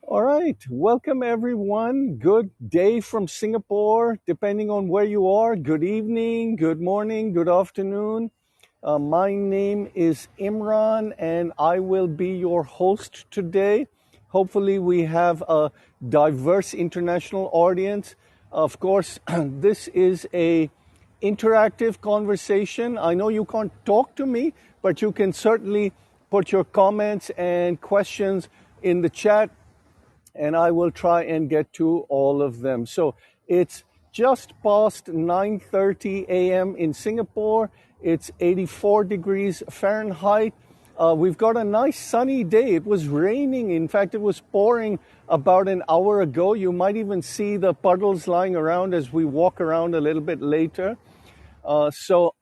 All right, welcome everyone. Good day from Singapore, depending on where you are. Good evening, good morning, good afternoon. My name is Imran, and I will be your host today. Hopefully, we have a diverse international audience. Of course, this is a interactive conversation. I know you can't talk to me, but you can certainly put your comments and questions in the chat and I will try and get to all of them. So it's just past 9:30 a.m. in Singapore. It's 84 degrees Fahrenheit. We've got a nice sunny day. It was raining. In fact, it was pouring about an hour ago. You might even see the puddles lying around as we walk around a little bit later. So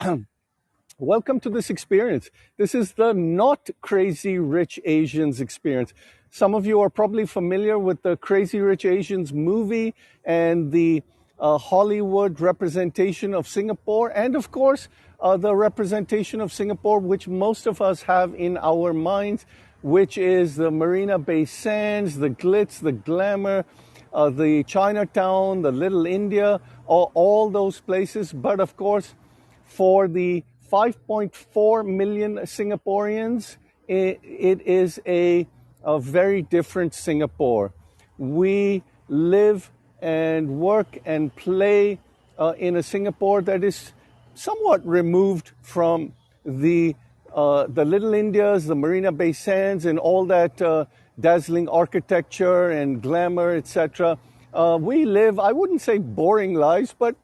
welcome to this experience. This is the Not Crazy Rich Asians experience. Some of you are probably familiar with the Crazy Rich Asians movie and the Hollywood representation of Singapore, and of course, the representation of Singapore, which most of us have in our minds, which is the Marina Bay Sands, the glitz, the glamour, the Chinatown, the Little India, all those places. But of course, for the 5.4 million Singaporeans, it is a very different Singapore. We live and work and play in a Singapore that is somewhat removed from the Little Indias, the Marina Bay Sands, and all that dazzling architecture and glamour, etc. We live, I wouldn't say boring lives, but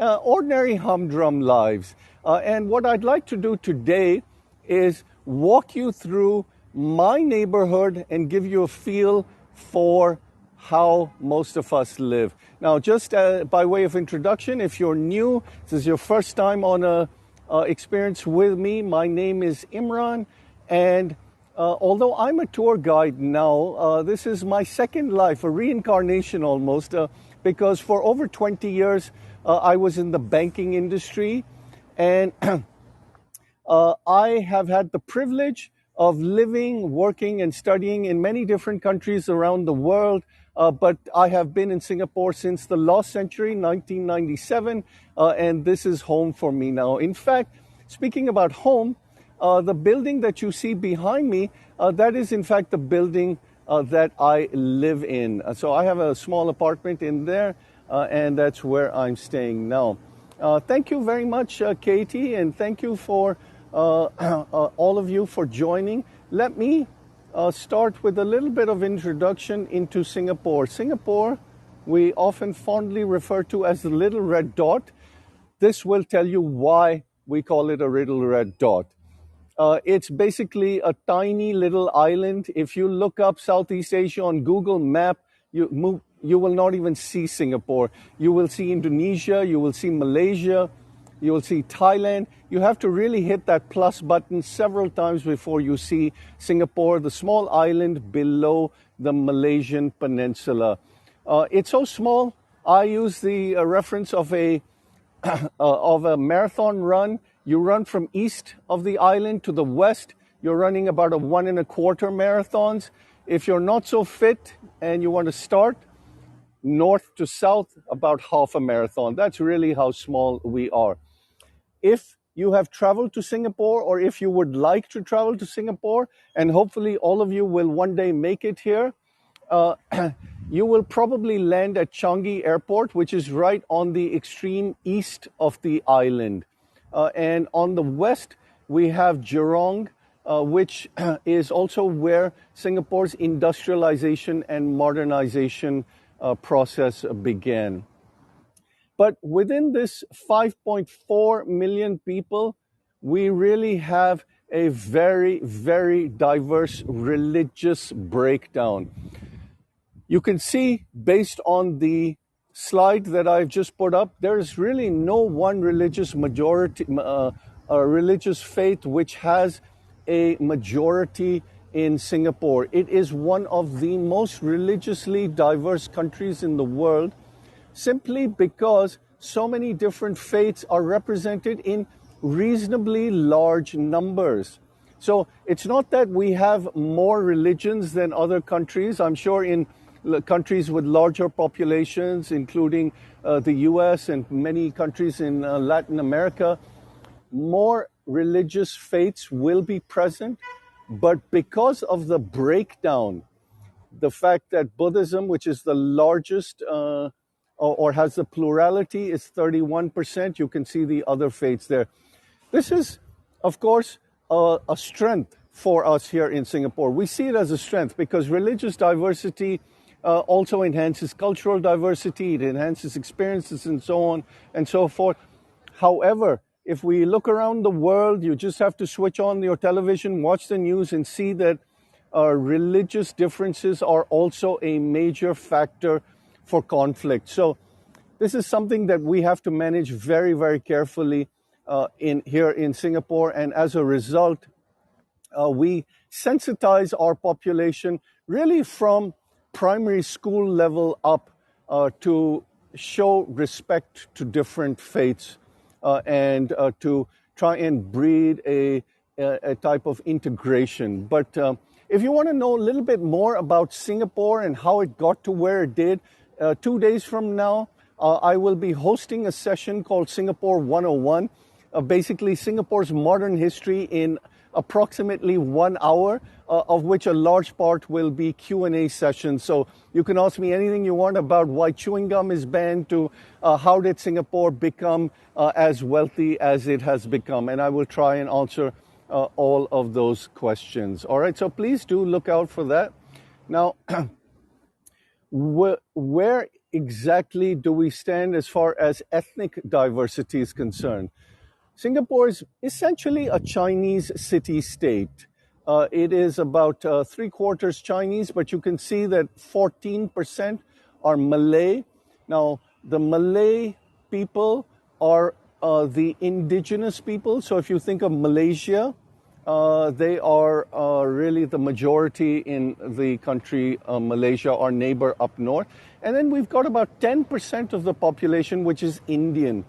ordinary humdrum lives. And what I'd like to do today is walk you through my neighborhood and give you a feel for how most of us live. Now, just by way of introduction, if you're new, this is your first time on a experience with me, my name is Imran, and although I'm a tour guide now, this is my second life, a reincarnation almost, because for over 20 years, I was in the banking industry, and I have had the privilege of living, working, and studying in many different countries around the world. But I have been in Singapore since the last century, 1997, and this is home for me now. In fact, speaking about home, the building that you see behind me, that is in fact the building that I live in. So I have a small apartment in there, and that's where I'm staying now. Thank you very much, Katie, and thank you for all of you for joining. Let me start with a little bit of introduction into Singapore. Singapore, we often fondly refer to as the little red dot. This will tell you why we call it a little red dot. It's basically a tiny little island. If you look up Southeast Asia on Google Map, you will not even see Singapore. You will see Indonesia, you will see Malaysia, you will see Thailand. You have to really hit that plus button several times before you see Singapore, the small island below the Malaysian peninsula. It's so small, I use the reference of a marathon run. You run from east of the island to the west. You're running about a 1.25 marathons. If you're not so fit and you want to start, north to south, about half a marathon. That's really how small we are. If you have traveled to Singapore, or if you would like to travel to Singapore, and hopefully all of you will one day make it here, you will probably land at Changi Airport, which is right on the extreme east of the island. And on the west, we have Jurong, which is also where Singapore's industrialization and modernization process began. But within this 5.4 million people, we really have a very, very diverse religious breakdown. You can see, based on the slide that I've just put up, there is really no one religious majority, religious faith which has a majority in Singapore. It is one of the most religiously diverse countries in the world, simply because so many different faiths are represented in reasonably large numbers. So it's not that we have more religions than other countries. I'm sure in countries with larger populations, including the US and many countries in Latin America, more religious faiths will be present. But because of the breakdown, the fact that Buddhism, which is the largest or has the plurality, is 31%, you can see the other faiths there. This is, of course, a strength for us here in Singapore. We see it as a strength because religious diversity also enhances cultural diversity, it enhances experiences and so on and so forth. However, if we look around the world, you just have to switch on your television, watch the news, and see that religious differences are also a major factor for conflict. So this is something that we have to manage very, very carefully here in Singapore. And as a result, we sensitize our population really from primary school level up to show respect to different faiths and to try and breed a type of integration. But if you want to know a little bit more about Singapore and how it got to where it did, 2 days from now, I will be hosting a session called Singapore 101, basically Singapore's modern history in approximately 1 hour, of which a large part will be Q&A sessions. So you can ask me anything you want about why chewing gum is banned to how did Singapore become as wealthy as it has become. And I will try and answer all of those questions. All right, so please do look out for that. Now, where exactly do we stand as far as ethnic diversity is concerned? Singapore is essentially a Chinese city-state. It is about 3/4 Chinese, but you can see that 14% are Malay. Now, the Malay people are the indigenous people. So if you think of Malaysia, they are really the majority in the country, Malaysia, our neighbor up north. And then we've got about 10% of the population, which is Indian.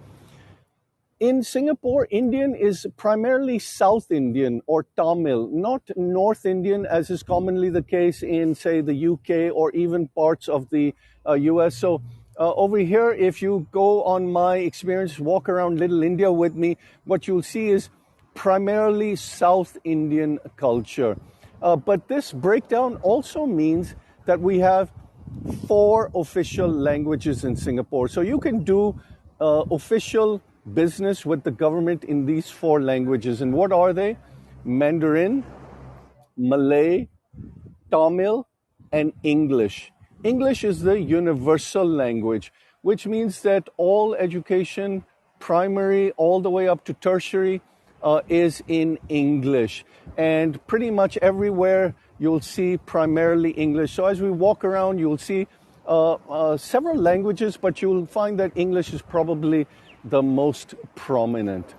In Singapore, Indian is primarily South Indian or Tamil, not North Indian, as is commonly the case in, say, the UK or even parts of the US. So over here, if you go on my experience, walk around Little India with me, what you'll see is primarily South Indian culture. But this breakdown also means that we have 4 official languages in Singapore. So you can do official business with the government in these 4 languages. And what are they? Mandarin, Malay, Tamil, and English. English is the universal language, which means that all education, primary all the way up to tertiary, is in English. And pretty much everywhere you'll see primarily English. So as we walk around, you'll see several languages, but you'll find that English is probably the most prominent.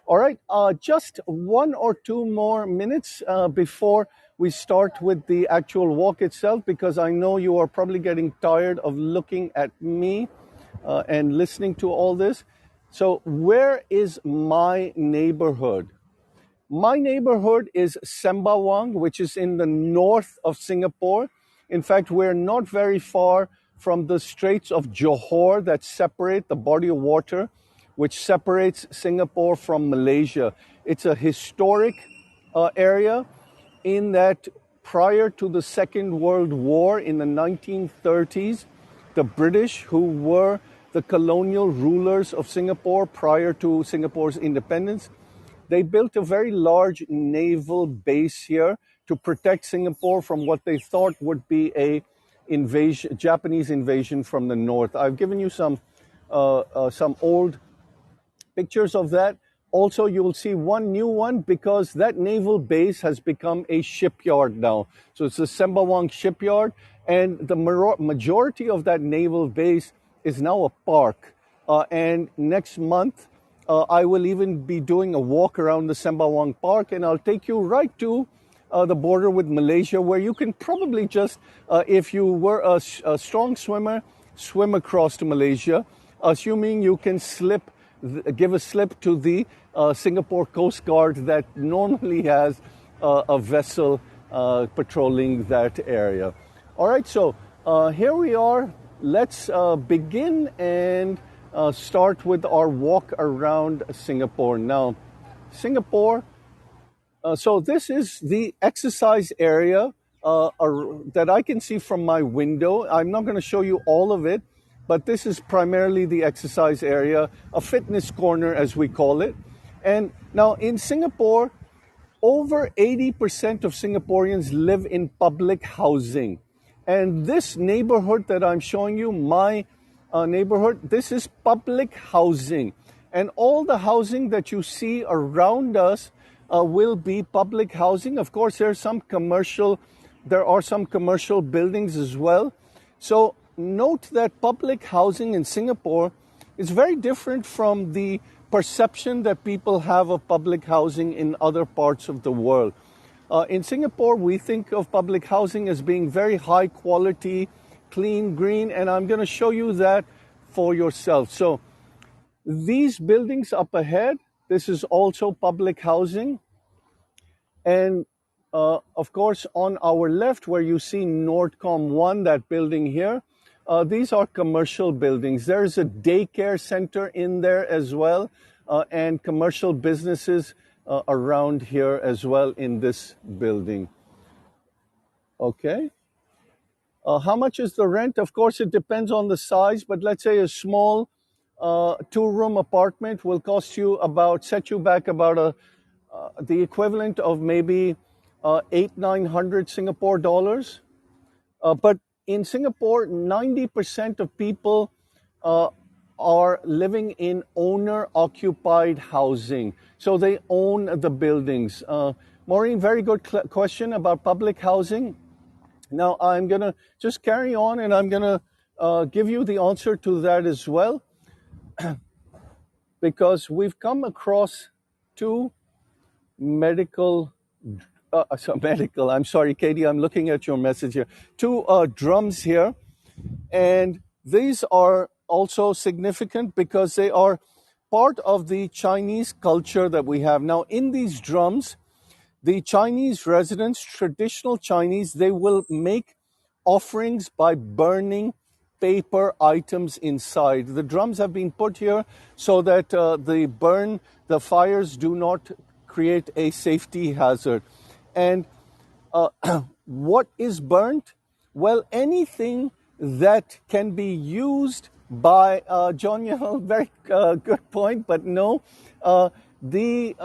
All right, just 1 or 2 more minutes before we start with the actual walk itself, because I know you are probably getting tired of looking at me and listening to all this. So where is my neighborhood? My neighborhood is Sembawang, which is in the north of Singapore. In fact, we're not very far from the Straits of Johor that separate the body of water, which separates Singapore from Malaysia. It's a historic area in that prior to the Second World War in the 1930s, the British, who were the colonial rulers of Singapore prior to Singapore's independence, they built a very large naval base here to protect Singapore from what they thought would be a Japanese invasion from the north. I've given you some old pictures of that. Also, you'll see one new one because that naval base has become a shipyard now. So it's the Sembawang shipyard, and the majority of that naval base is now a park. And next month, I will even be doing a walk around the Sembawang Park, and I'll take you right to the border with Malaysia, where you can probably just, if you were a strong swimmer, swim across to Malaysia, assuming you can give a slip to the Singapore Coast Guard that normally has a vessel patrolling that area. All right, so Here we are. Let's begin and start with our walk around Singapore. Now, Singapore, so this is the exercise area that I can see from my window. I'm not going to show you all of it, but this is primarily the exercise area, a fitness corner as we call it. And now in Singapore, over 80% of Singaporeans live in public housing. And this neighborhood that I'm showing you, my neighborhood, this is public housing. And all the housing that you see around us will be public housing. Of course, there are some commercial buildings as well. So note that public housing in Singapore is very different from the perception that people have of public housing in other parts of the world. In Singapore, we think of public housing as being very high quality, clean, green, and I'm going to show you that for yourself. So these buildings up ahead, this is also public housing. And of course, on our left, where you see Nordcom 1, that building here, these are commercial buildings. There's a daycare center in there as well, and commercial businesses around here as well in this building. Okay. How much is the rent? Of course, it depends on the size, but let's say a small two-room apartment will cost you set you back about the equivalent of maybe 800-900 Singapore dollars. But in Singapore, 90% of people are living in owner-occupied housing. So they own the buildings. Maureen, very good question about public housing. Now, I'm going to just carry on, and I'm going to give you the answer to that as well, because we've come across two I'm sorry, Katie, I'm looking at your message here. Two drums here, and these are also significant because they are part of the Chinese culture that we have. Now, in these drums, the Chinese residents, traditional Chinese, they will make offerings by burning paper items inside. The drums have been put here so that the fires do not create a safety hazard. And what is burnt? Well, anything that can be used by John Yell, very good point, but no. The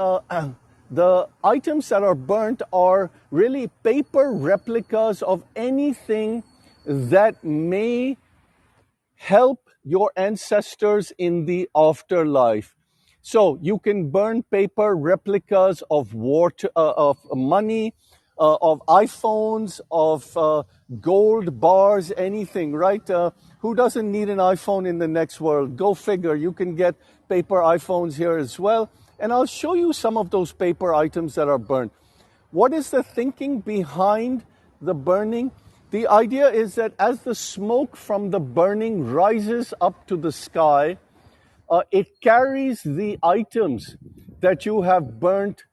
items that are burnt are really paper replicas of anything that may help your ancestors in the afterlife. So you can burn paper replicas of money, of iPhones, of gold bars, anything, right? Who doesn't need an iPhone in the next world? Go figure. You can get paper iPhones here as well. And I'll show you some of those paper items that are burned. What is the thinking behind the burning? The idea is that as the smoke from the burning rises up to the sky, it carries the items that you have burnt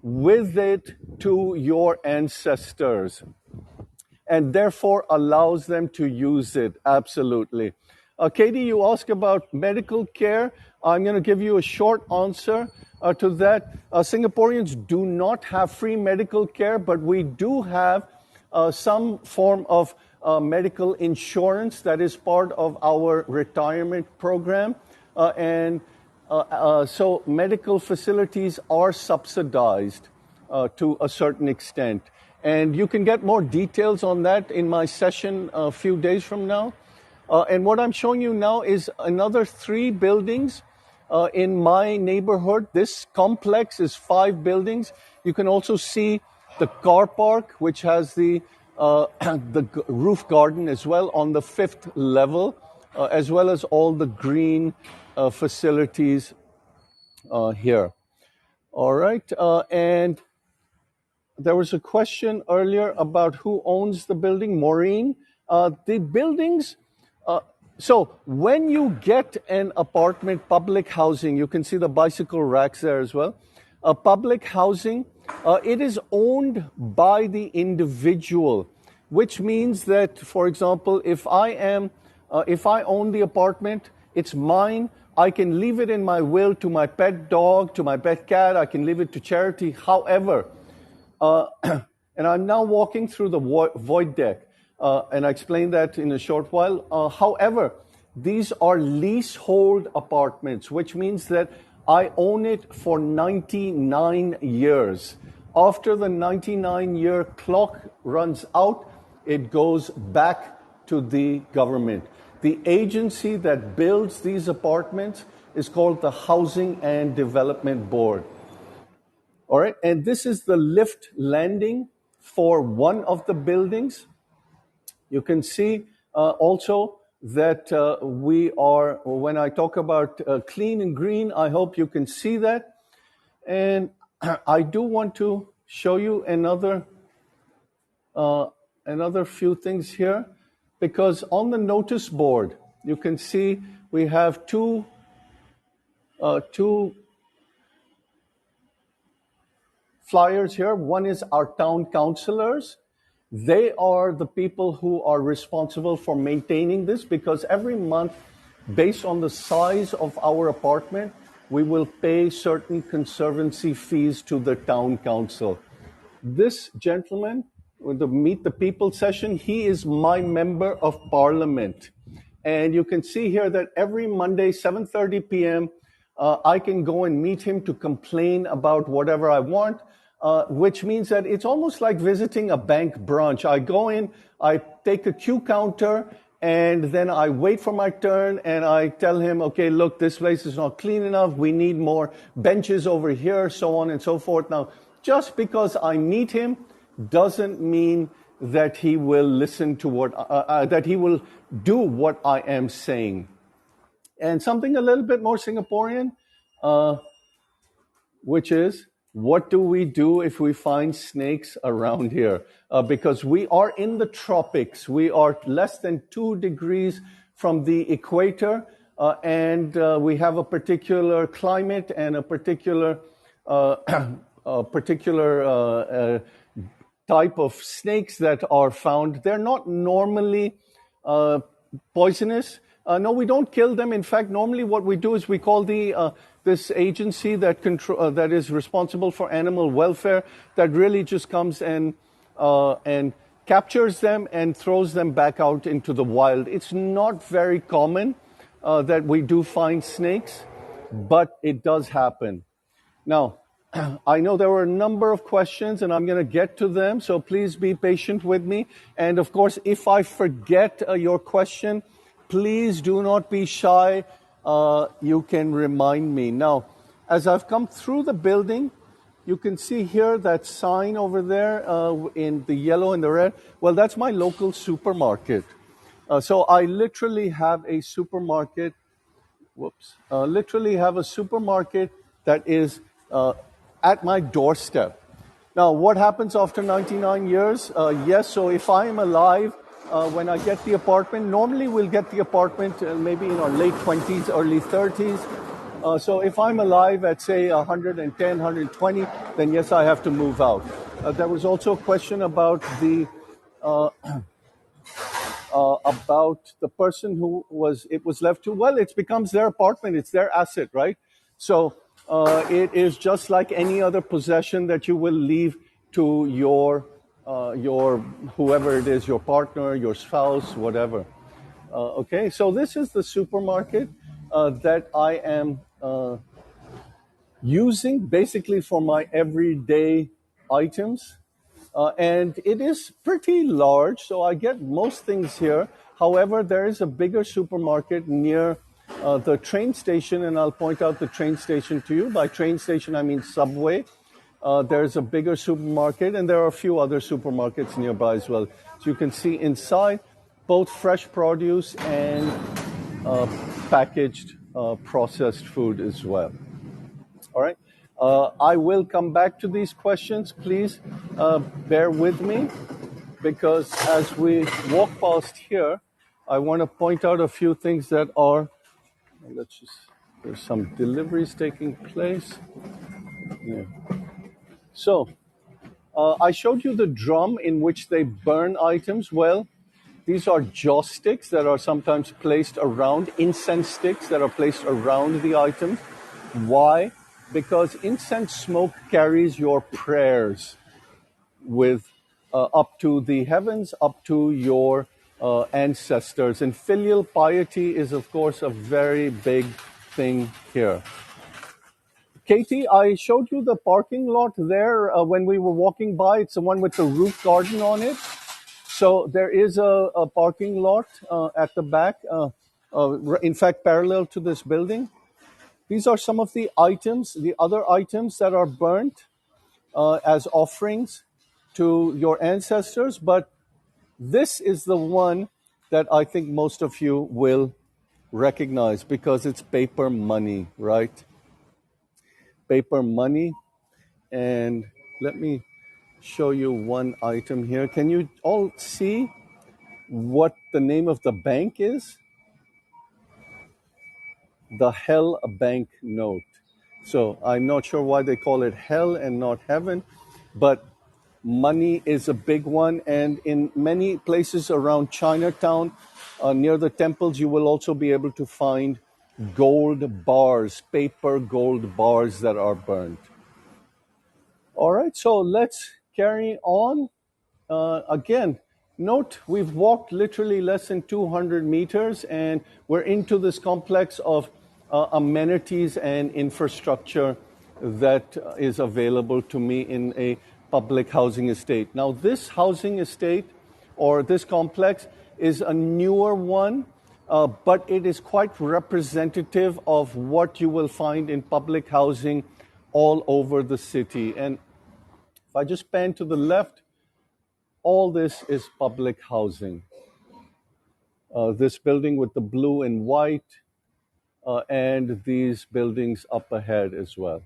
with it to your ancestors, and therefore allows them to use it. Absolutely. Katie, you asked about medical care. I'm going to give you a short answer to that. Singaporeans do not have free medical care, but we do have some form of medical insurance that is part of our retirement program. So medical facilities are subsidized to a certain extent. And you can get more details on that in my session a few days from now. And what I'm showing you now is another 3 buildings in my neighborhood. This complex is 5 buildings. You can also see the car park, which has the roof garden as well on the 5th level, as well as all the green facilities here. All right. And there was a question earlier about who owns the building. Maureen, the buildings. So when you get an apartment, public housing, you can see the bicycle racks there as well. Public housing, it is owned by the individual. which means that, for example, if I own the apartment, it's mine. I can leave it in my will to my pet dog, to my pet cat. I can leave it to charity. However, and I'm now walking through the void deck, and I explain that in a short while. However, these are leasehold apartments, which means that I own it for 99 years. After the 99-year clock runs out, it goes back to the government. The agency that builds these apartments is called the Housing and Development Board. All right, and this is the lift landing for one of the buildings. You can see also that we are, when I talk about clean and green, I hope you can see that. And I do want to show you another few things here, because on the notice board, you can see we have two flyers here. One is our town councillors. They are the people who are responsible for maintaining this, because every month, based on the size of our apartment, we will pay certain conservancy fees to the town council. This gentleman, with the Meet the People session, he is my member of parliament. And you can see here that every Monday, 7:30 p.m., I can go and meet him to complain about whatever I want, which means that it's almost like visiting a bank branch. I go in, I take a queue counter, and then I wait for my turn, and I tell him, okay, look, this place is not clean enough. We need more benches over here, so on and so forth. Now, just because I meet him doesn't mean that he will listen to that he will do what I am saying. And something a little bit more Singaporean, which is, what do we do if we find snakes around here? Because we are in the tropics. We are less than 2 degrees from the equator, and we have a particular climate and a particular type of snakes that are found. They're not normally poisonous. No, we don't kill them. In fact, normally what we do is we call this agency that is responsible for animal welfare, that really just comes and captures them and throws them back out into the wild. It's not very common that we do find snakes, but it does happen. Now, I know there were a number of questions, and I'm going to get to them, so please be patient with me. And of course, if I forget your question, please do not be shy. You can remind me. Now, as I've come through the building, you can see here that sign over there in the yellow and the red. Well, that's my local supermarket. So I literally have a supermarket. Literally have a supermarket that is at my doorstep. Now, what happens after 99 years? Yes, so if I am alive when I get the apartment, normally we'll get the apartment maybe in our late 20s, early 30s. So if I'm alive at, say, 110, 120, then yes, I have to move out. There was also a question about the person who it was left to. Well, it becomes their apartment. It's their asset, right? So it is just like any other possession that you will leave to your whoever it is, your partner, your spouse, whatever. Okay, so this is the supermarket that I am using basically for my everyday items. And it is pretty large, so I get most things here. However, there is a bigger supermarket near the train station, and I'll point out the train station to you. By train station, I mean subway. There's a bigger supermarket, and there are a few other supermarkets nearby as well. So you can see inside both fresh produce and packaged processed food as well. All right. I will come back to these questions. Please bear with me, because as we walk past here, I want to point out a few things that are, there's some deliveries taking place. Yeah. So, I showed you the drum in which they burn items. Well, these are joss sticks that are sometimes placed around, incense sticks that are placed around the items. Why? Because incense smoke carries your prayers with up to the heavens, up to your ancestors. And filial piety is, of course, a very big thing here. Katie, I showed you the parking lot there when we were walking by. It's the one with the roof garden on it. So there is a parking lot at the back, in fact, parallel to this building. These are some of the items, the other items that are burnt as offerings to your ancestors. But this is the one that I think most of you will recognize because it's paper money, right? Paper money. And let me show you one item here. Can you all see what the name of the bank is? The Hell Bank note. So I'm not sure why they call it hell and not heaven, but money is a big one. And in many places around Chinatown, near the temples, you will also be able to find gold bars, paper gold bars that are burned. All right, so let's carry on. Again, note we've walked literally less than 200 meters and we're into this complex of amenities and infrastructure that is available to me in a public housing estate. Now, this housing estate or this complex is a newer one, but it is quite representative of what you will find in public housing all over the city. And if I just pan to the left, all this is public housing. This building with the blue and white, and these buildings up ahead as well.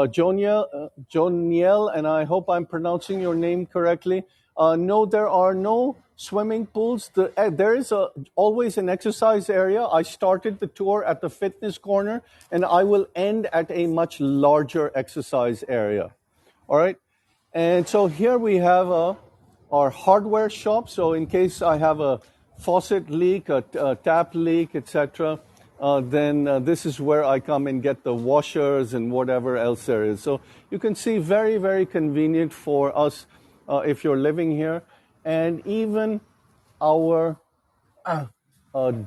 Joniel, and I hope I'm pronouncing your name correctly. No, there are no swimming pools. There is always an exercise area. I started the tour at the fitness corner, and I will end at a much larger exercise area. All right? And so here we have our hardware shop. So in case I have a faucet leak, a tap leak, etc., then this is where I come and get the washers and whatever else there is. So you can see very, very convenient for us if you're living here. And even our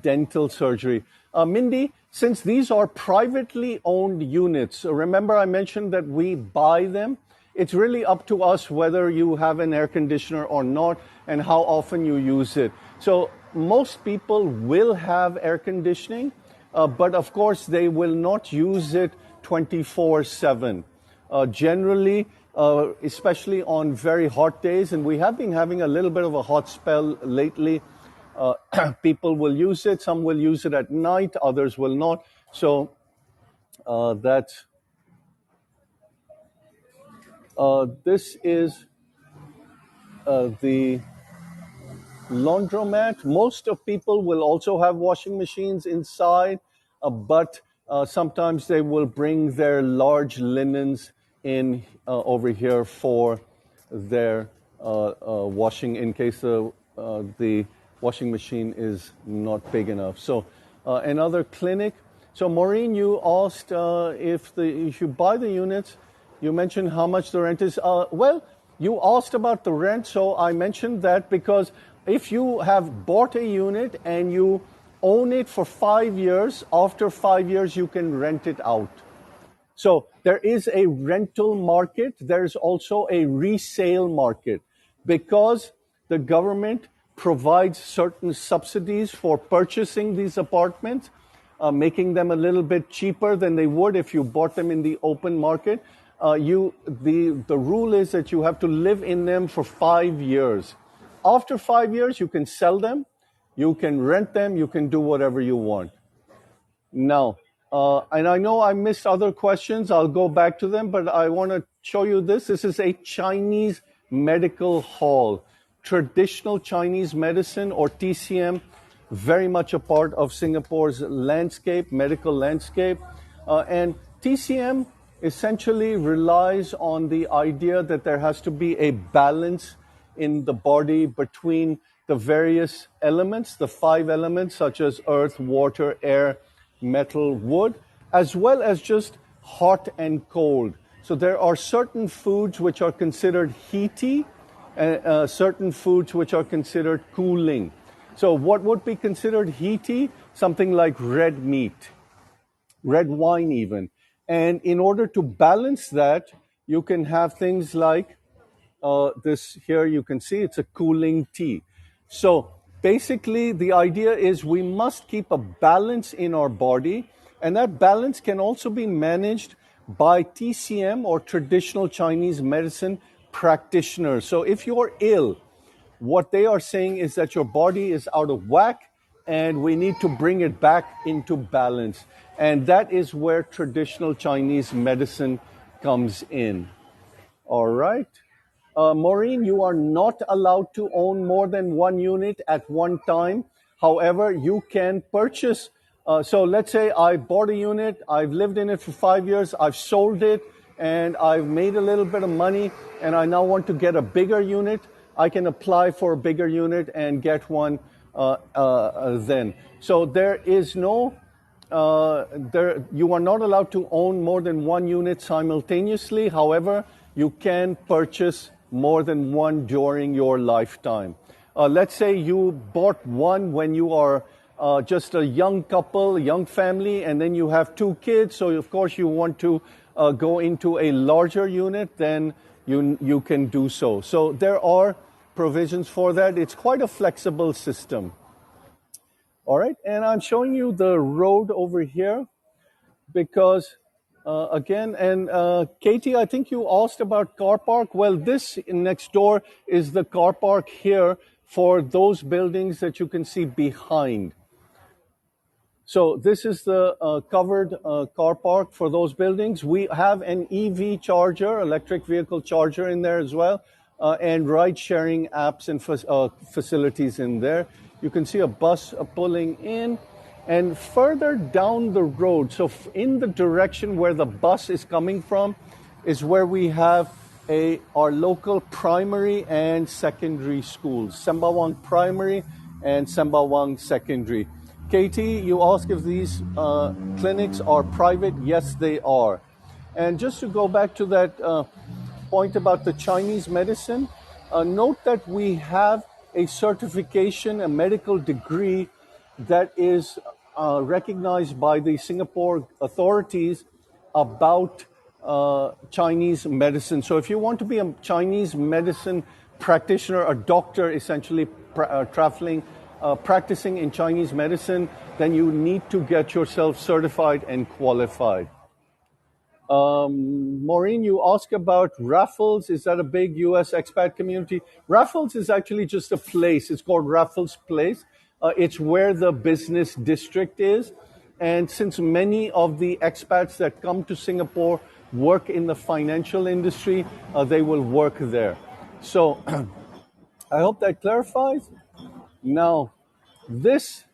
dental surgery. Mindy, since these are privately owned units, remember I mentioned that we buy them? It's really up to us whether you have an air conditioner or not and how often you use it. So most people will have air conditioning, but of course they will not use it 24/7. Generally, especially on very hot days, and we have been having a little bit of a hot spell lately, people will use it. Some will use it at night, others will not. So that's... this is the laundromat. Most of people will also have washing machines inside, but sometimes they will bring their large linens in over here for their washing in case the washing machine is not big enough. So another clinic. So Maureen, you asked if you buy the units, you mentioned how much the rent is. Well, you asked about the rent, so I mentioned that because if you have bought a unit and you own it for 5 years, after 5 years you can rent it out. So there is a rental market. There's also a resale market because the government provides certain subsidies for purchasing these apartments, making them a little bit cheaper than they would if you bought them in the open market. The rule is that you have to live in them for 5 years. After 5 years, you can sell them, you can rent them, you can do whatever you want. Now, and I know I missed other questions. I'll go back to them, but I want to show you this. This is a Chinese medical hall. Traditional Chinese medicine, or TCM, very much a part of Singapore's landscape, medical landscape. And TCM essentially relies on the idea that there has to be a balance in the body between the various elements, the 5 elements such as earth, water, air, metal, wood, as well as just hot and cold. So there are certain foods which are considered heaty, and certain foods which are considered cooling. So what would be considered heaty? Something like red meat, red wine even. And in order to balance that, you can have things like this here. You can see it's a cooling tea. So basically the idea is we must keep a balance in our body, and that balance can also be managed by TCM or traditional Chinese medicine practitioners. So if you're ill, what they are saying is that your body is out of whack and we need to bring it back into balance. And that is where traditional Chinese medicine comes in. All right. Maureen, you are not allowed to own more than 1 unit at one time. However, you can purchase. So let's say I bought a unit, I've lived in it for 5 years, I've sold it, and I've made a little bit of money, and I now want to get a bigger unit. I can apply for a bigger unit and get one then. So there is no, you are not allowed to own more than 1 unit simultaneously. However, you can purchase more than one during your lifetime. Let's say you bought one when you are just a young couple, a young family, and then you have 2 kids. So of course you want to go into a larger unit, then you can do so. So there are provisions for that. It's quite a flexible system. All right, and I'm showing you the road over here because again, and Katie, I think you asked about car park. Well, this next door is the car park here for those buildings that you can see behind. So this is the covered car park for those buildings. We have an EV charger, electric vehicle charger in there as well, and ride-sharing apps and facilities in there. You can see a bus pulling in. And further down the road, so in the direction where the bus is coming from, is where we have our local primary and secondary schools, Sembawang Primary and Sembawang Secondary. Katie, you asked if these clinics are private. Yes, they are. And just to go back to that point about the Chinese medicine, note that we have a certification, a medical degree that is recognized by the Singapore authorities about Chinese medicine. So if you want to be a Chinese medicine practitioner, a doctor essentially practicing in Chinese medicine, then you need to get yourself certified and qualified. Maureen, you ask about Raffles. Is that a big U.S. expat community? Raffles is actually just a place. It's called Raffles Place. It's where the business district is. And since many of the expats that come to Singapore work in the financial industry, they will work there. So I hope that clarifies. Now, this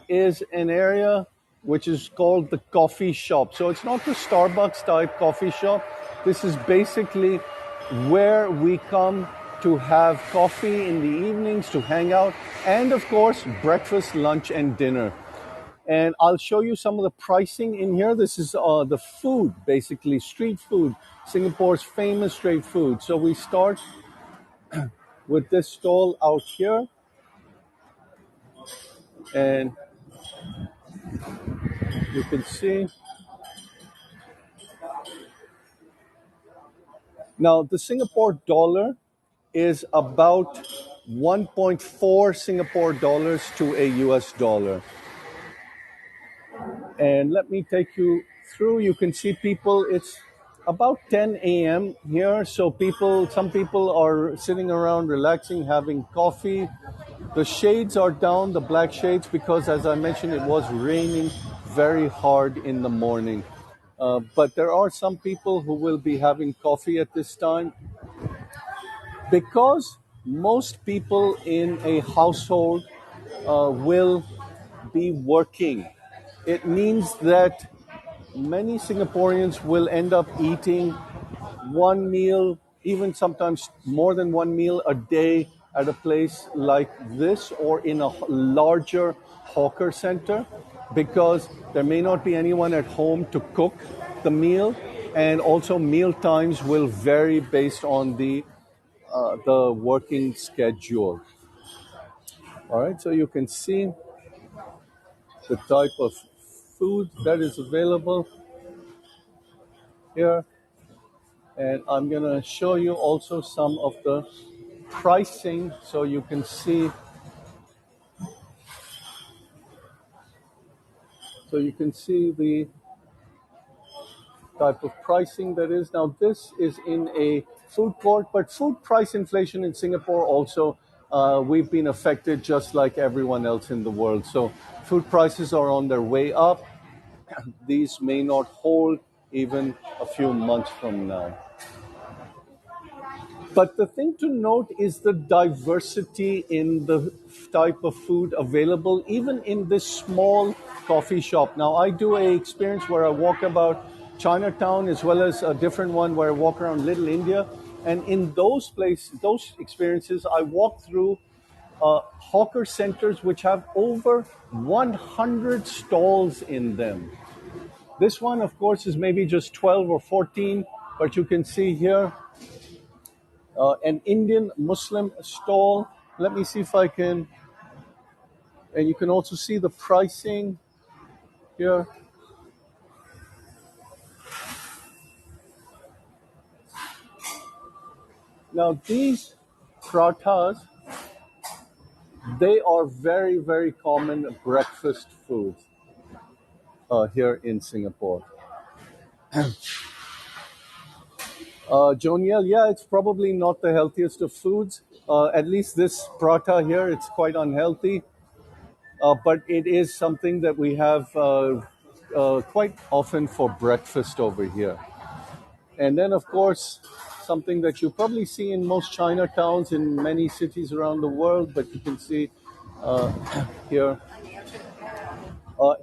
is an area which is called the coffee shop. So it's not the Starbucks type coffee shop. This is basically where we come to have coffee in the evenings, to hang out, and of course, breakfast, lunch, and dinner. And I'll show you some of the pricing in here. This is the food, basically, street food, Singapore's famous street food. So we start with this stall out here. And you can see. Now, the Singapore dollar is about 1.4 Singapore dollars to a US dollar. And let me take you through. You can see people, it's about 10 a.m. here. So some people are sitting around relaxing, having coffee. The shades are down, the black shades, because as I mentioned, it was raining very hard in the morning. But there are some people who will be having coffee at this time. Because most people in a household will be working, it means that many Singaporeans will end up eating one meal, even sometimes more than one meal a day at a place like this or in a larger hawker center because there may not be anyone at home to cook the meal, and also meal times will vary based on the working schedule. All right, so you can see the type of food that is available here, and I'm gonna show you also some of the pricing so you can see the type of pricing that is. Now this is in a food court, but food price inflation in Singapore also, we've been affected just like everyone else in the world. So food prices are on their way up. These may not hold even a few months from now. But the thing to note is the diversity in the type of food available, even in this small coffee shop. Now, I do a experience where I walk about Chinatown as well as a different one where I walk around Little India. And in those experiences, I walk through hawker centers which have over 100 stalls in them. This one, of course, is maybe just 12 or 14, but you can see here an Indian Muslim stall. Let me see if I can, and you can also see the pricing here. Now these pratas, they are very, very common breakfast foods here in Singapore. Joniel, yeah, it's probably not the healthiest of foods. At least this prata here, it's quite unhealthy. But it is something that we have quite often for breakfast over here. And then, of course, something that you probably see in most Chinatowns in many cities around the world, but you can see uh, here.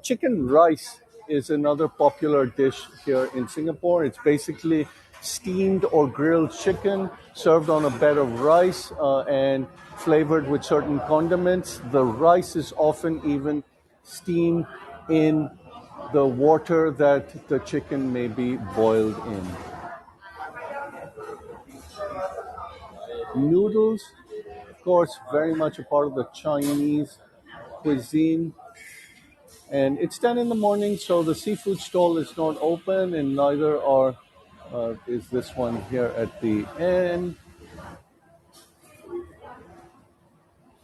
Chicken rice is another popular dish here in Singapore. It's basically steamed or grilled chicken served on a bed of rice and flavored with certain condiments. The rice is often even steamed in the water that the chicken may be boiled in. Noodles, of course, very much a part of the Chinese cuisine. And it's 10 in the morning, so the seafood stall is not open, and neither is this one here at the end.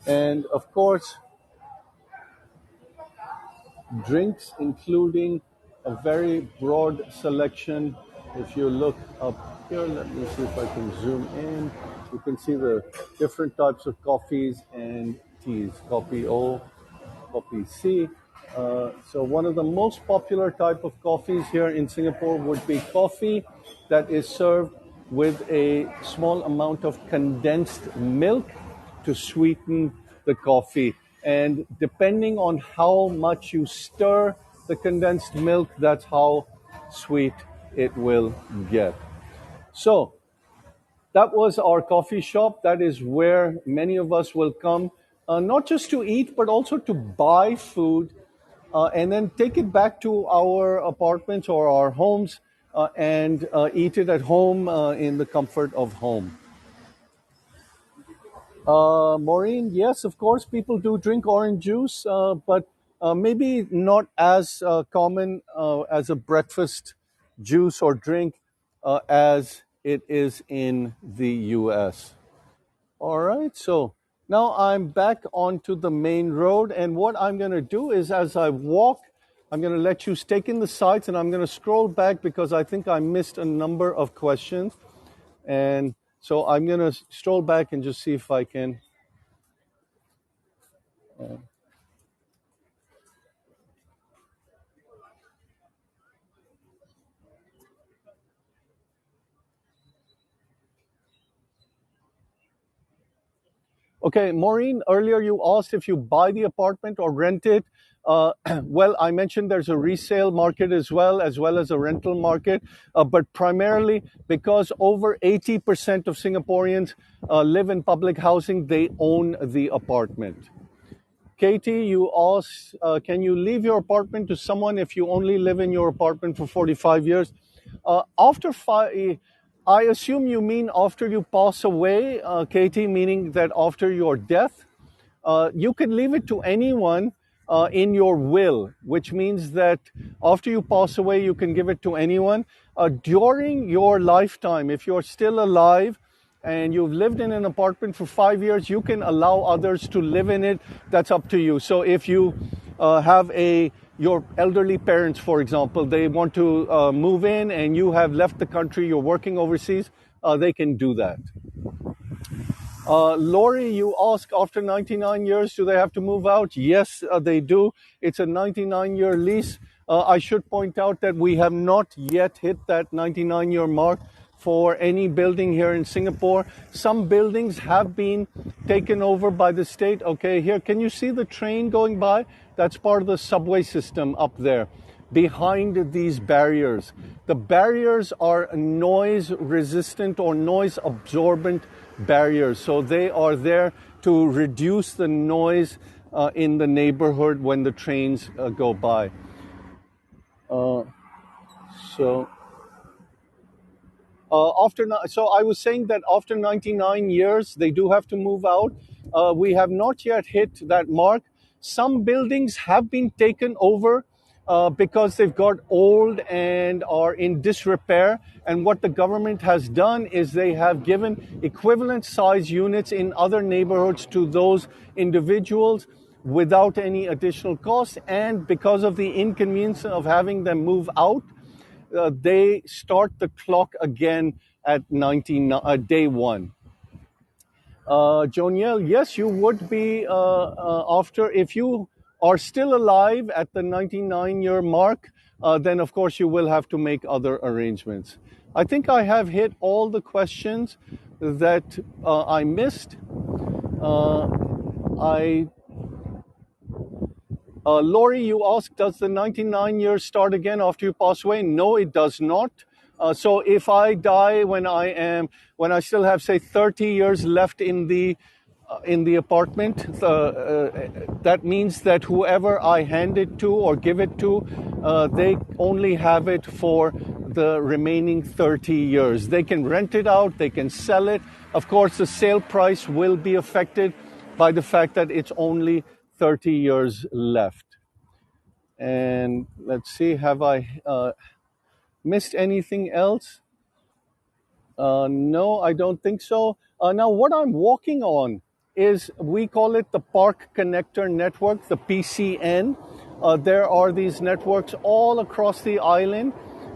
And of course, drinks, including a very broad selection. If you look up here, let me see if I can zoom in. You can see the different types of coffees and teas. Coffee O, coffee C. So one of the most popular type of coffees here in Singapore would be coffee that is served with a small amount of condensed milk to sweeten the coffee. And depending on how much you stir the condensed milk, that's how sweet it will get. So that was our coffee shop. That is where many of us will come, not just to eat, but also to buy food and then take it back to our apartments or our homes and eat it at home in the comfort of home. Maureen, yes, of course, people do drink orange juice, but maybe not as common as a breakfast juice or drink as it is in the US. All right, so now I'm back onto the main road, and what I'm going to do is as I walk, I'm going to let you take in the sights, and I'm going to scroll back because I think I missed a number of questions. And so I'm going to stroll back and just see if I can. Okay, Maureen, earlier you asked if you buy the apartment or rent it. Well, I mentioned there's a resale market as well as a rental market, but primarily because over 80% of Singaporeans live in public housing, they own the apartment. Katie, you asked, can you leave your apartment to someone if you only live in your apartment for 45 years? After five, I assume you mean after you pass away, Katie, meaning that after your death. You can leave it to anyone in your will, which means that after you pass away, you can give it to anyone. During your lifetime, if you're still alive and you've lived in an apartment for 5 years, you can allow others to live in it. That's up to you. So if you have your elderly parents, for example, they want to move in and you have left the country, you're working overseas, they can do that. Lori, you ask after 99 years, do they have to move out? Yes, they do. It's a 99-year lease. I should point out that we have not yet hit that 99-year mark for any building here in Singapore. Some buildings have been taken over by the state. Okay, here, can you see the train going by? That's part of the subway system up there, behind these barriers. The barriers are noise resistant or noise absorbent barriers. So they are there to reduce the noise in the neighborhood when the trains go by. Uh, so so I was saying that after 99 years, they do have to move out. We have not yet hit that mark. Some buildings have been taken over because they've got old and are in disrepair. And what the government has done is they have given equivalent size units in other neighborhoods to those individuals without any additional cost. And because of the inconvenience of having them move out, they start the clock again at day one. Joniel, yes, you would be after, if you are still alive at the 99-year mark, then of course you will have to make other arrangements. I think I have hit all the questions that I missed. Lori, you asked, does the 99 years start again after you pass away? No, it does not. So if I die when I still have, say, 30 years left in the apartment, that means that whoever I hand it to or give it to, they only have it for the remaining 30 years. They can rent it out, they can sell it. Of course, the sale price will be affected by the fact that it's only 30 years left. And let's see, have I missed anything else? No, I don't think so. Now, what I'm walking on is, we call it the Park Connector Network, the PCN. There are these networks all across the island.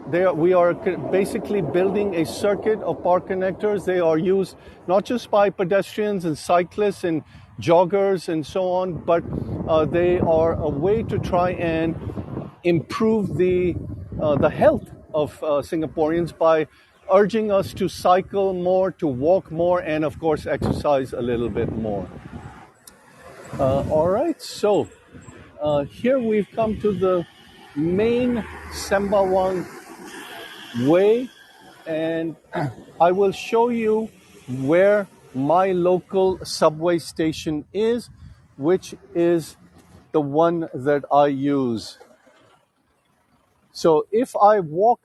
We are basically building a circuit of park connectors. They are used not just by pedestrians and cyclists and joggers and so on, but they are a way to try and improve the health of Singaporeans by urging us to cycle more, to walk more, and of course exercise a little bit more. All right, so here we've come to the main Sembawang way, and I will show you where my local subway station is, which is the one that I use. So if I walk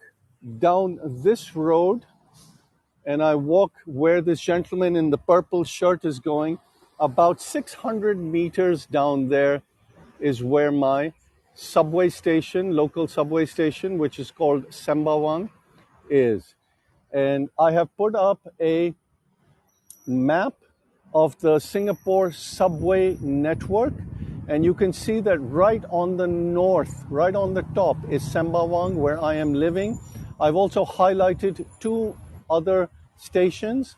down this road and I walk where this gentleman in the purple shirt is going, about 600 meters down there is where my subway station, local subway station, which is called Sembawang, is. And I have put up a map of the Singapore subway network, and you can see that right on the north, right on the top, is Sembawang, where I am living. I've also highlighted two other stations.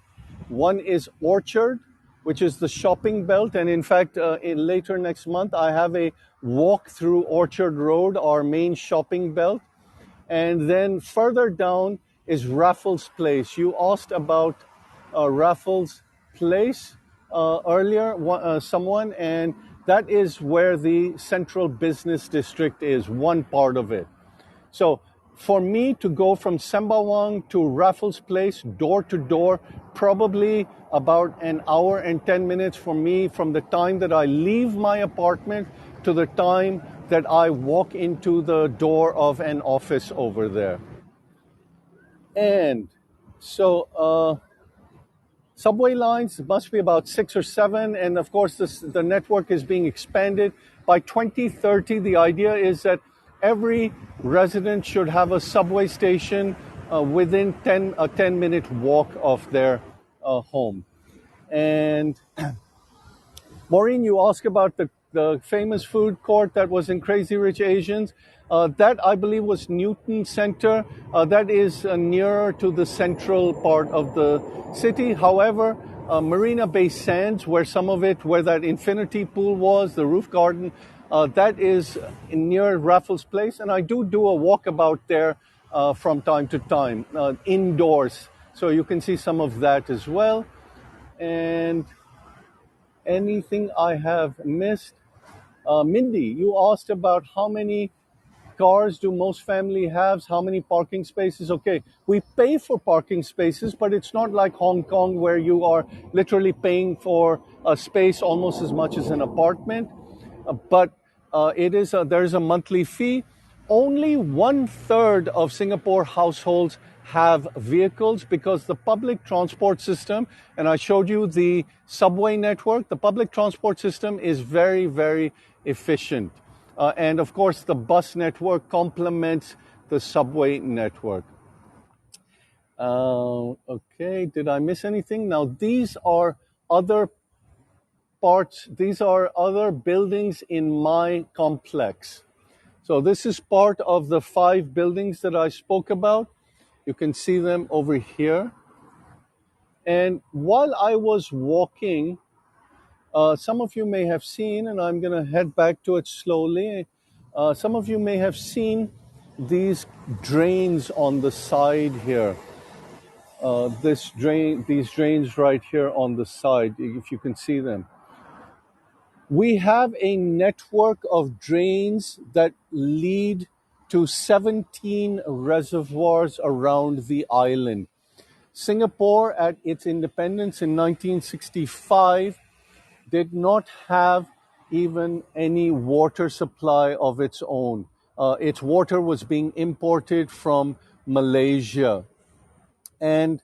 One is Orchard, which is the shopping belt, and in fact, later next month, I have a walk through Orchard Road, our main shopping belt. And then further down is Raffles Place. You asked about Raffles Place. earlier, someone, and that is where the central business district is, one part of it. So for me to go from Sembawang to Raffles Place, door to door, probably about an hour and 10 minutes for me from the time that I leave my apartment to the time that I walk into the door of an office over there. And so subway lines must be about 6 or 7, and of course the network is being expanded. By 2030, the idea is that every resident should have a subway station within a 10-minute walk of their home. And Maureen, you asked about the famous food court that was in Crazy Rich Asians. That, I believe, was Newton Center. That is nearer to the central part of the city. However, Marina Bay Sands, where that infinity pool was, the roof garden, that is near Raffles Place. And I do a walkabout there from time to time, indoors. So you can see some of that as well. And anything I have missed? Mindy, you asked about how many cars do most family have, how many parking spaces. Okay, we pay for parking spaces, but it's not like Hong Kong where you are literally paying for a space almost as much as an apartment. But there's a monthly fee. Only 1/3 of Singapore households have vehicles because the public transport system, and I showed you the subway network, the public transport system is very, very efficient. And of course, the bus network complements the subway network. Okay, did I miss anything? Now, these are other buildings in my complex. So this is part of the 5 buildings that I spoke about. You can see them over here. And while I was walking, some of you may have seen, and I'm going to head back to it slowly, some of you may have seen these drains on the side here. These drains right here on the side, if you can see them. We have a network of drains that lead to 17 reservoirs around the island. Singapore, at its independence in 1965, did not have even any water supply of its own. Its water was being imported from Malaysia. And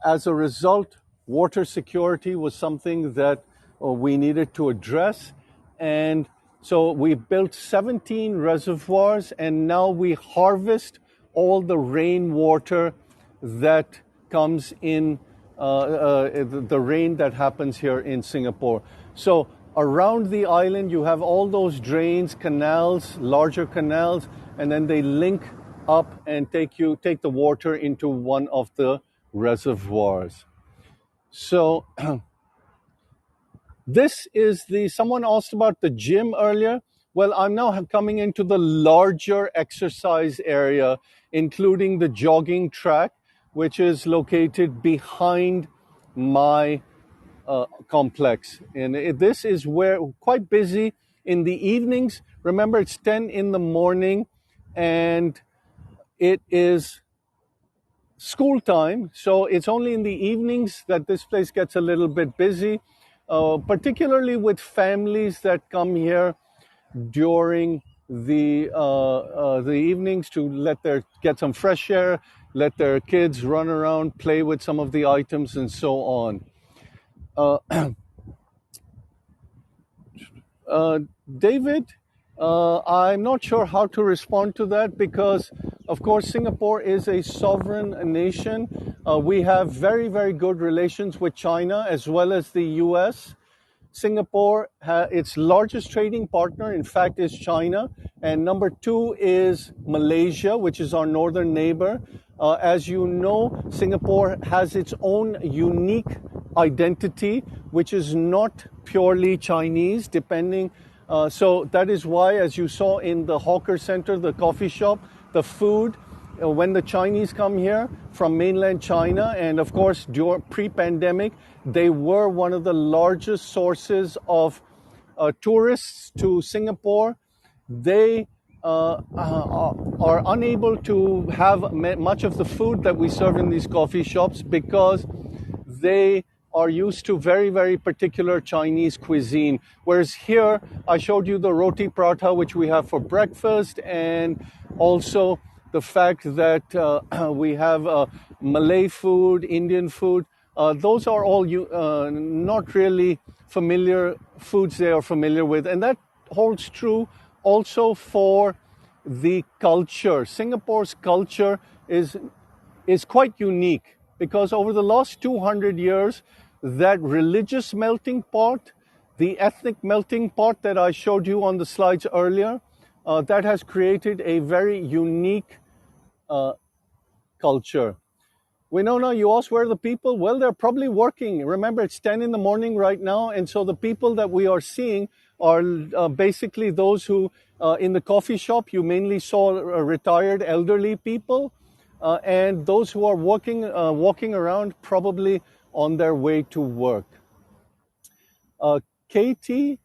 as a result, water security was something that we needed to address. And so we built 17 reservoirs, and now we harvest all the rainwater that comes in, the rain that happens here in Singapore. So around the island, you have all those drains, canals, larger canals, and then they link up and take the water into one of the reservoirs. So this is someone asked about the gym earlier. Well, I'm now coming into the larger exercise area, including the jogging track, which is located behind my complex. And this is where quite busy in the evenings. Remember, it's 10 in the morning and it is school time. So it's only in the evenings that this place gets a little bit busy, particularly with families that come here during the evenings to get some fresh air, let their kids run around, play with some of the items, and so on. David, I'm not sure how to respond to that because, of course, Singapore is a sovereign nation. We have very, very good relations with China as well as the US. Singapore, its largest trading partner, in fact, is China. And number 2 is Malaysia, which is our northern neighbor. As you know, Singapore has its own unique identity, which is not purely Chinese, depending. So that is why, as you saw in the hawker center, the coffee shop, the food when the Chinese come here from mainland China, and of course, during pre-pandemic, they were one of the largest sources of tourists to Singapore. They are unable to have much of the food that we serve in these coffee shops because they are used to very, very particular Chinese cuisine. Whereas here, I showed you the roti paratha, which we have for breakfast, and also the fact that we have Malay food, Indian food. Those are all not really familiar foods they are familiar with. And that holds true also for the culture. Singapore's culture is quite unique because over the last 200 years, that religious melting pot, the ethnic melting pot that I showed you on the slides earlier, that has created a very unique culture. Winona, you asked where are the people? Well, they're probably working. Remember, it's 10 in the morning right now, and so the people that we are seeing are basically those who, in the coffee shop, you mainly saw retired elderly people, and those who are walking around probably on their way to work. Katie,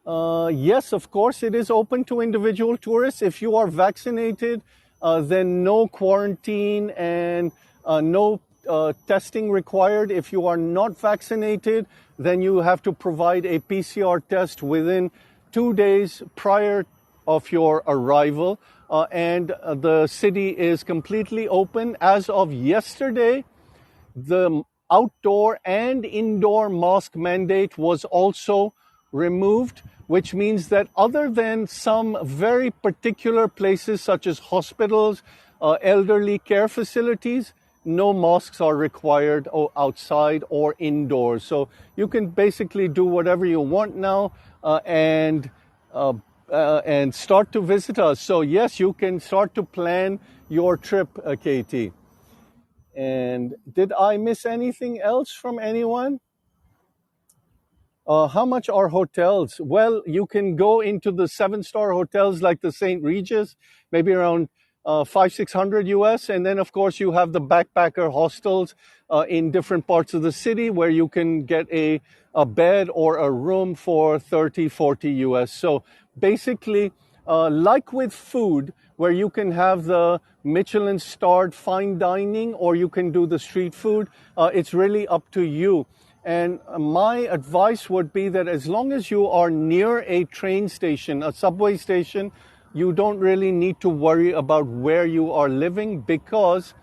yes, of course, it is open to individual tourists. If you are vaccinated, then no quarantine and no testing required. If you are not vaccinated, then you have to provide a PCR test within 2 days prior of your arrival. And the city is completely open. As of yesterday, the outdoor and indoor mask mandate was also removed, which means that other than some very particular places such as hospitals, elderly care facilities, no masks are required outside or indoors. So you can basically do whatever you want now and start to visit us. So yes, you can start to plan your trip, Katie. And did I miss anything else from anyone? How much are hotels? Well, you can go into the 7-star hotels like the St. Regis, maybe around 500-600 US. And then, of course, you have the backpacker hostels in different parts of the city where you can get a bed or a room for 30-40 US. So basically, like with food, where you can have the Michelin-starred fine dining or you can do the street food, it's really up to you. And my advice would be that as long as you are near a train station, a subway station, you don't really need to worry about where you are living because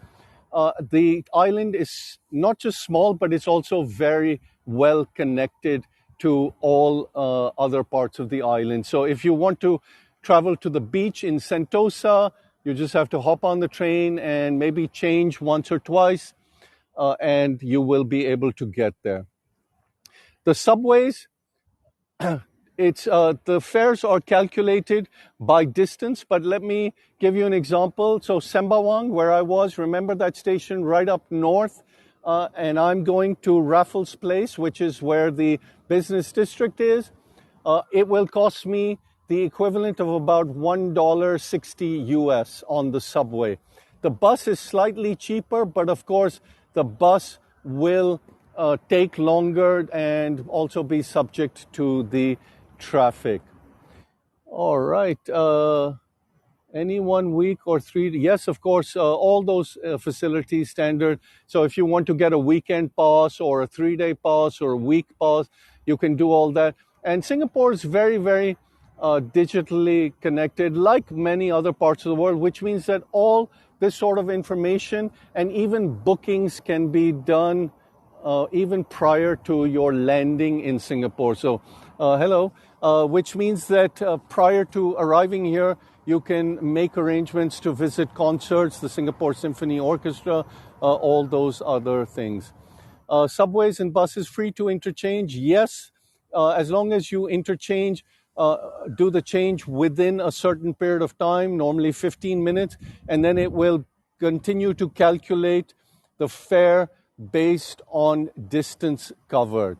the island is not just small, but it's also very well connected to all other parts of the island. So if you want to travel to the beach in Sentosa, you just have to hop on the train and maybe change once or twice, and you will be able to get there. The subways, the fares are calculated by distance, but let me give you an example. So Sembawang, where I was, remember that station right up north? And I'm going to Raffles Place, which is where the business district is. It will cost me the equivalent of about $1.60 US on the subway. The bus is slightly cheaper, but of course the bus will take longer and also be subject to the traffic. All right. Any 1 week or 3? Yes, of course, all those facilities standard. So if you want to get a weekend pass or a 3-day pass or a week pass, you can do all that. And Singapore is very, very digitally connected, like many other parts of the world, which means that all this sort of information and even bookings can be done even prior to your landing in Singapore. So, hello, which means that prior to arriving here, you can make arrangements to visit concerts, the Singapore Symphony Orchestra, all those other things. Subways and buses free to interchange? Yes, as long as you interchange, do the change within a certain period of time, normally 15 minutes, and then it will continue to calculate the fare based on distance covered.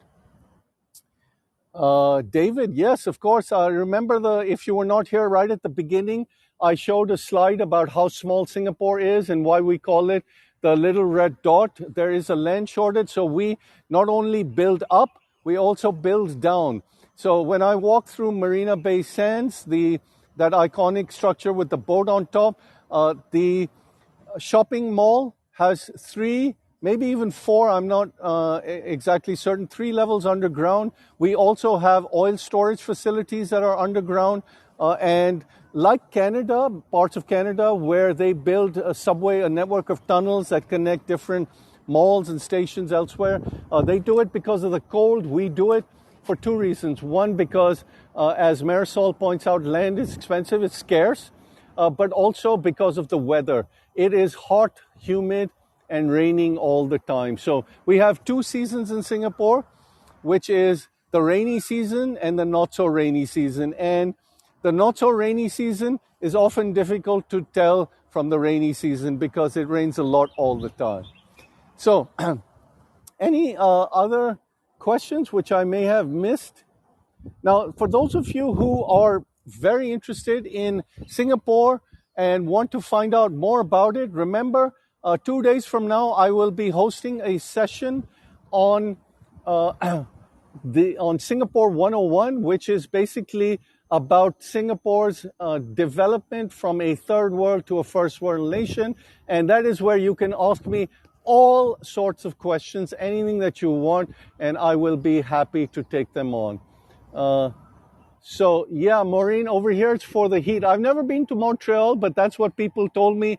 David, yes, of course. I remember if you were not here right at the beginning, I showed a slide about how small Singapore is and why we call it the little red dot. There is a land shortage, so we not only build up, we also build down. So when I walk through Marina Bay Sands, that iconic structure with the boat on top, the shopping mall has 3, maybe even 4, I'm not exactly certain, 3 levels underground. We also have oil storage facilities that are underground. And like Canada, parts of Canada, where they build a subway, a network of tunnels that connect different malls and stations elsewhere, they do it because of the cold. We do it for 2 reasons. One, because as Marisol points out, land is expensive, it's scarce. But also because of the weather. It is hot, humid, and raining all the time. So we have 2 seasons in Singapore, which is the rainy season and the not so rainy season. And the not so rainy season is often difficult to tell from the rainy season because it rains a lot all the time. So any other questions which I may have missed? Now, for those of you who are very interested in Singapore and want to find out more about it, remember, 2 days from now, I will be hosting a session on on Singapore 101, which is basically about Singapore's development from a third world to a first world nation. And that is where you can ask me all sorts of questions, anything that you want, and I will be happy to take them on. So yeah, Maureen, over here it's for the heat. I've never been to Montreal, but that's what people told me.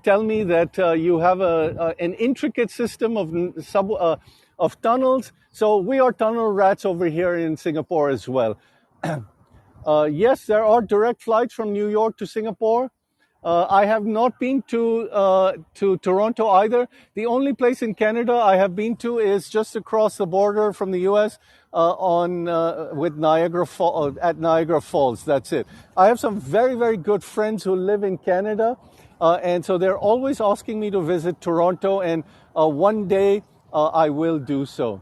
Tell me that you have an intricate system of tunnels. So we are tunnel rats over here in Singapore as well. Yes, there are direct flights from New York to Singapore. I have not been to Toronto either. The only place in Canada I have been to is just across the border from the U.S. With at Niagara Falls. That's it. I have some very, very good friends who live in Canada, and so they're always asking me to visit Toronto, and one day I will do so.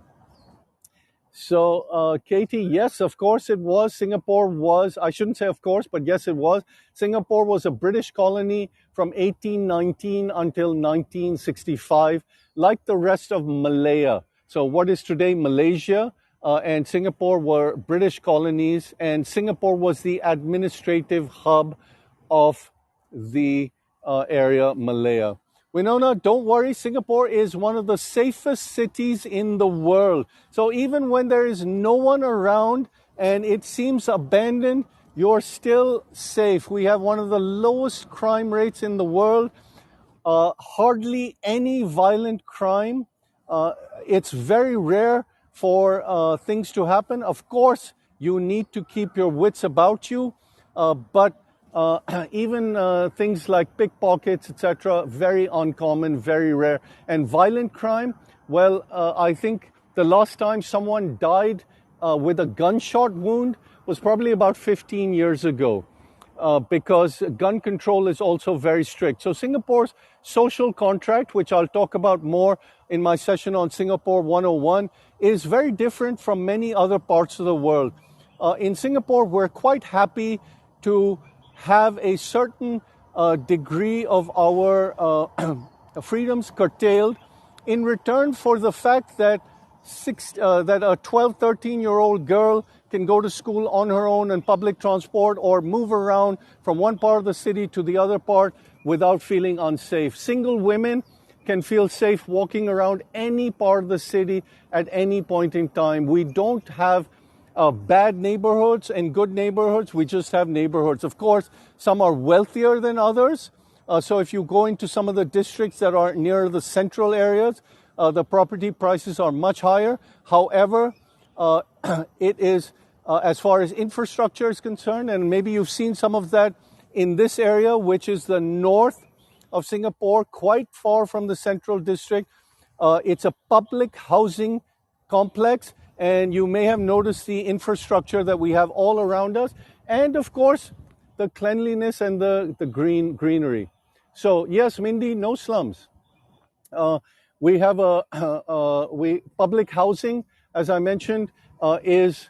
So, Katie, yes, of course it was. Singapore was, I shouldn't say of course, but yes, it was. Singapore was a British colony from 1819 until 1965, like the rest of Malaya. So what is today Malaysia and Singapore were British colonies, and Singapore was the administrative hub of the area, Malaya. Winona, don't worry, Singapore is one of the safest cities in the world. So even when there is no one around and it seems abandoned, you're still safe. We have one of the lowest crime rates in the world. Hardly any violent crime. It's very rare for things to happen. Of course, you need to keep your wits about you, but even things like pickpockets, etc., very uncommon, very rare. And violent crime, well, I think the last time someone died with a gunshot wound was probably about 15 years ago, because gun control is also very strict. So Singapore's social contract, which I'll talk about more in my session on Singapore 101, is very different from many other parts of the world. In Singapore, we're quite happy to have a certain degree of our freedoms curtailed in return for the fact that a 12, 13-year-old girl can go to school on her own in public transport or move around from one part of the city to the other part without feeling unsafe. Single women can feel safe walking around any part of the city at any point in time. We don't have bad neighborhoods and good neighborhoods. We just have neighborhoods. Of course, some are wealthier than others. So if you go into some of the districts that are near the central areas, the property prices are much higher. However, it is, as far as infrastructure is concerned, and maybe you've seen some of that in this area, which is the north of Singapore, quite far from the central district. It's a public housing complex, and you may have noticed the infrastructure that we have all around us, and of course, the cleanliness and the greenery. So yes, Mindy, no slums. We have public housing, as I mentioned, is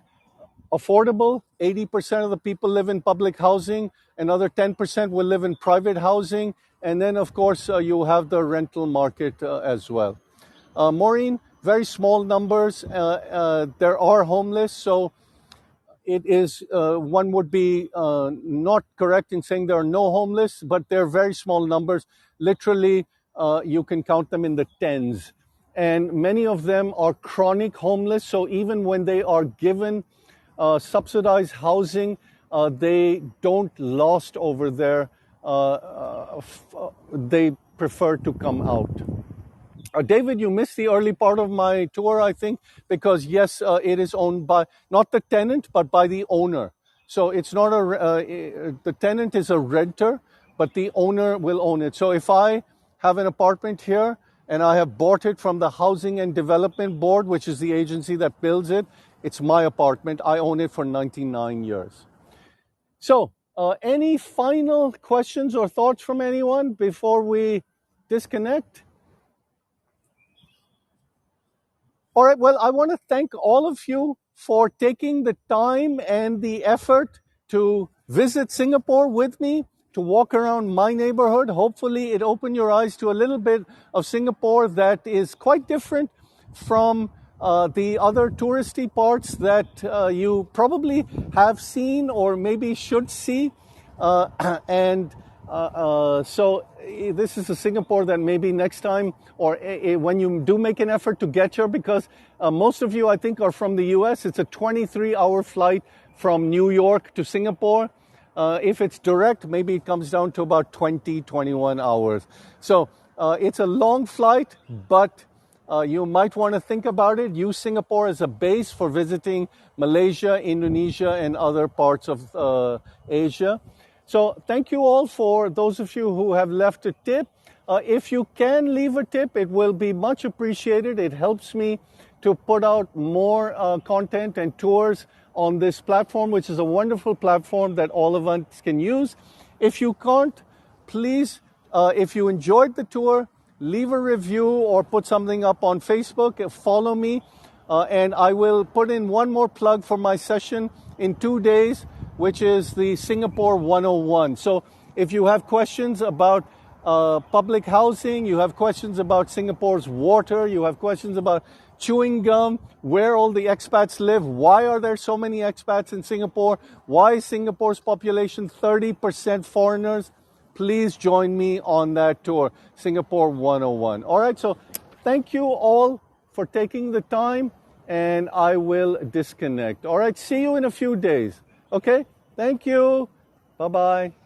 affordable. 80% of the people live in public housing. Another 10% will live in private housing. And then, of course, you have the rental market as well. Maureen, very small numbers. There are homeless, so it is one would be not correct in saying there are no homeless, but they're very small numbers. Literally, you can count them in the tens. And many of them are chronic homeless, so even when they are given subsidized housing, they don't last over there. They prefer to come out. David, you missed the early part of my tour, I think, because yes, it is owned by not the tenant, but by the owner. So it's not the tenant is a renter, but the owner will own it. So if I have an apartment here and I have bought it from the Housing and Development Board, which is the agency that builds it, it's my apartment. I own it for 99 years. So any final questions or thoughts from anyone before we disconnect? All right, well, I want to thank all of you for taking the time and the effort to visit Singapore with me, to walk around my neighborhood. Hopefully, it opened your eyes to a little bit of Singapore that is quite different from the other touristy parts that you probably have seen or maybe should see. So this is a Singapore that maybe next time or when you do make an effort to get here, because most of you, I think, are from the US. It's a 23-hour flight from New York to Singapore. If it's direct, maybe it comes down to about 21 hours. So it's a long flight, but you might want to think about it. Use Singapore as a base for visiting Malaysia, Indonesia, and other parts of Asia. So thank you all for those of you who have left a tip. If you can leave a tip, it will be much appreciated. It helps me to put out more content and tours on this platform, which is a wonderful platform that all of us can use. If you can't, please, if you enjoyed the tour, leave a review or put something up on Facebook. Follow me, and I will put in one more plug for my session in 2 days, which is the Singapore 101. So if you have questions about public housing, you have questions about Singapore's water, you have questions about chewing gum, where all the expats live, why are there so many expats in Singapore, why is Singapore's population 30% foreigners, please join me on that tour, Singapore 101. All right, so thank you all for taking the time, and I will disconnect. All right, see you in a few days. Okay, thank you. Bye-bye.